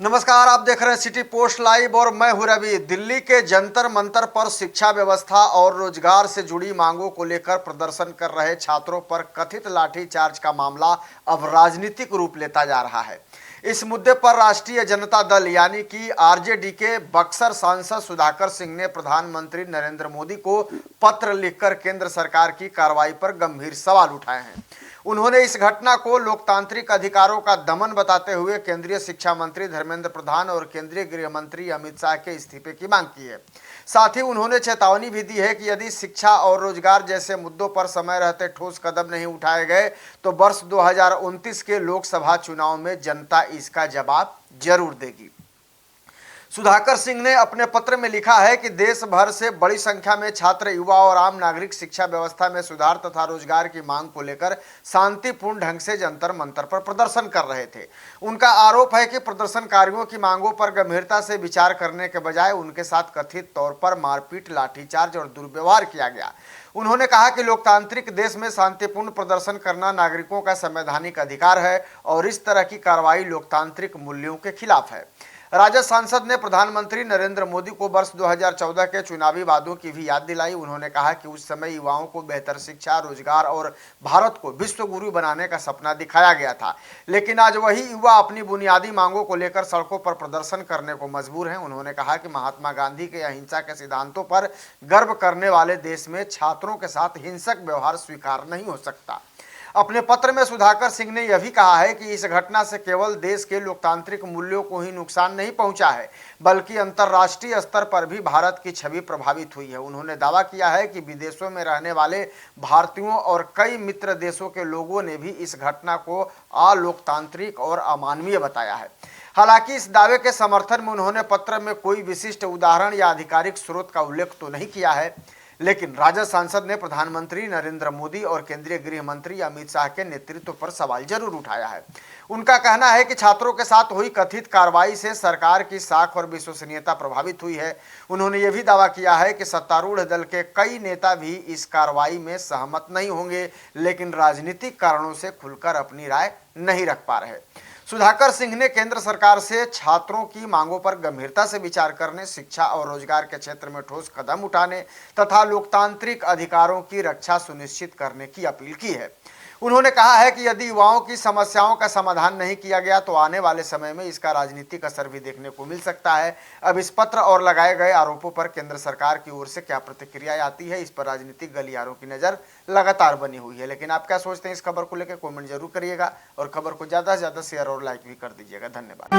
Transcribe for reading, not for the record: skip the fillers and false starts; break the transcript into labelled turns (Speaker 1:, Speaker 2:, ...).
Speaker 1: नमस्कार, आप देख रहे हैं सिटी पोस्ट लाइव और मैं हूं रवि। दिल्ली के जंतर मंतर पर शिक्षा व्यवस्था और रोजगार से जुड़ी मांगों को लेकर प्रदर्शन कर रहे छात्रों पर कथित लाठीचार्ज का मामला अब राजनीतिक रूप लेता जा रहा है। इस मुद्दे पर राष्ट्रीय जनता दल यानी कि आरजेडी के बक्सर सांसद सुधाकर सिंह ने प्रधानमंत्री नरेंद्र मोदी को पत्र लिखकर केंद्र सरकार की कार्रवाई पर गंभीर सवाल उठाए हैं। उन्होंने इस घटना को लोकतांत्रिक अधिकारों का दमन बताते हुए केंद्रीय शिक्षा मंत्री धर्मेंद्र प्रधान और केंद्रीय गृह मंत्री अमित शाह के इस्तीफे की मांग की है। साथ ही उन्होंने चेतावनी भी दी है कि यदि शिक्षा और रोजगार जैसे मुद्दों पर समय रहते ठोस कदम नहीं उठाए गए तो वर्ष 2029 के लोकसभा चुनाव में जनता इसका जवाब जरूर देगी। सुधाकर सिंह ने अपने पत्र में लिखा है कि देश भर से बड़ी संख्या में छात्र, युवा और आम नागरिक शिक्षा व्यवस्था में सुधार तथा रोजगार की मांग को लेकर शांतिपूर्ण ढंग से जंतर मंतर पर प्रदर्शन कर रहे थे। उनका आरोप है कि प्रदर्शनकारियों की मांगों पर गंभीरता से विचार करने के बजाय उनके साथ कथित तौर पर मारपीट, लाठीचार्ज और दुर्व्यवहार किया गया। उन्होंने कहा कि लोकतांत्रिक देश में शांतिपूर्ण प्रदर्शन करना नागरिकों का संवैधानिक अधिकार है और इस तरह की कार्रवाई लोकतांत्रिक मूल्यों के खिलाफ है। राजद सांसद ने प्रधानमंत्री नरेंद्र मोदी को वर्ष 2014 के चुनावी वादों की भी याद दिलाई। उन्होंने कहा कि उस समय युवाओं को बेहतर शिक्षा, रोजगार और भारत को विश्व गुरु बनाने का सपना दिखाया गया था, लेकिन आज वही युवा अपनी बुनियादी मांगों को लेकर सड़कों पर प्रदर्शन करने को मजबूर हैं। उन्होंने कहा कि महात्मा गांधी के अहिंसा के सिद्धांतों पर गर्व करने वाले देश में छात्रों के साथ हिंसक व्यवहार स्वीकार नहीं हो सकता। अपने पत्र में सुधाकर सिंह ने यह भी कहा है कि इस घटना से केवल देश के लोकतांत्रिक मूल्यों को ही नुकसान नहीं पहुंचा है, बल्कि अंतर्राष्ट्रीय स्तर पर भी भारत की छवि प्रभावित हुई है। उन्होंने दावा किया है कि विदेशों में रहने वाले भारतीयों और कई मित्र देशों के लोगों ने भी इस घटना को अलोकतांत्रिक और अमानवीय बताया है। हालांकि इस दावे के समर्थन में उन्होंने पत्र में कोई विशिष्ट उदाहरण या आधिकारिक स्रोत का उल्लेख तो नहीं किया है, लेकिन राजद सांसद ने प्रधानमंत्री नरेंद्र मोदी और केंद्रीय गृह मंत्री अमित शाह के नेतृत्व पर सवाल जरूर उठाया है। उनका कहना है कि छात्रों के साथ हुई कथित कार्रवाई से सरकार की साख और विश्वसनीयता प्रभावित हुई है। उन्होंने यह भी दावा किया है कि सत्तारूढ़ दल के कई नेता भी इस कार्रवाई में सहमत नहीं होंगे, लेकिन राजनीतिक कारणों से खुलकर अपनी राय नहीं रख पा रहे। सुधाकर सिंह ने केंद्र सरकार से छात्रों की मांगों पर गंभीरता से विचार करने, शिक्षा और रोजगार के क्षेत्र में ठोस कदम उठाने तथा लोकतांत्रिक अधिकारों की रक्षा सुनिश्चित करने की अपील की है। उन्होंने कहा है कि यदि युवाओं की समस्याओं का समाधान नहीं किया गया तो आने वाले समय में इसका राजनीतिक असर भी देखने को मिल सकता है। अब इस पत्र और लगाए गए आरोपों पर केंद्र सरकार की ओर से क्या प्रतिक्रिया आती है, इस पर राजनीतिक गलियारों की नजर लगातार बनी हुई है। लेकिन आप क्या सोचते हैं इस खबर को लेकर, कमेंट जरूर करिएगा और खबर को ज्यादा से ज्यादा शेयर और लाइक भी कर दीजिएगा। धन्यवाद।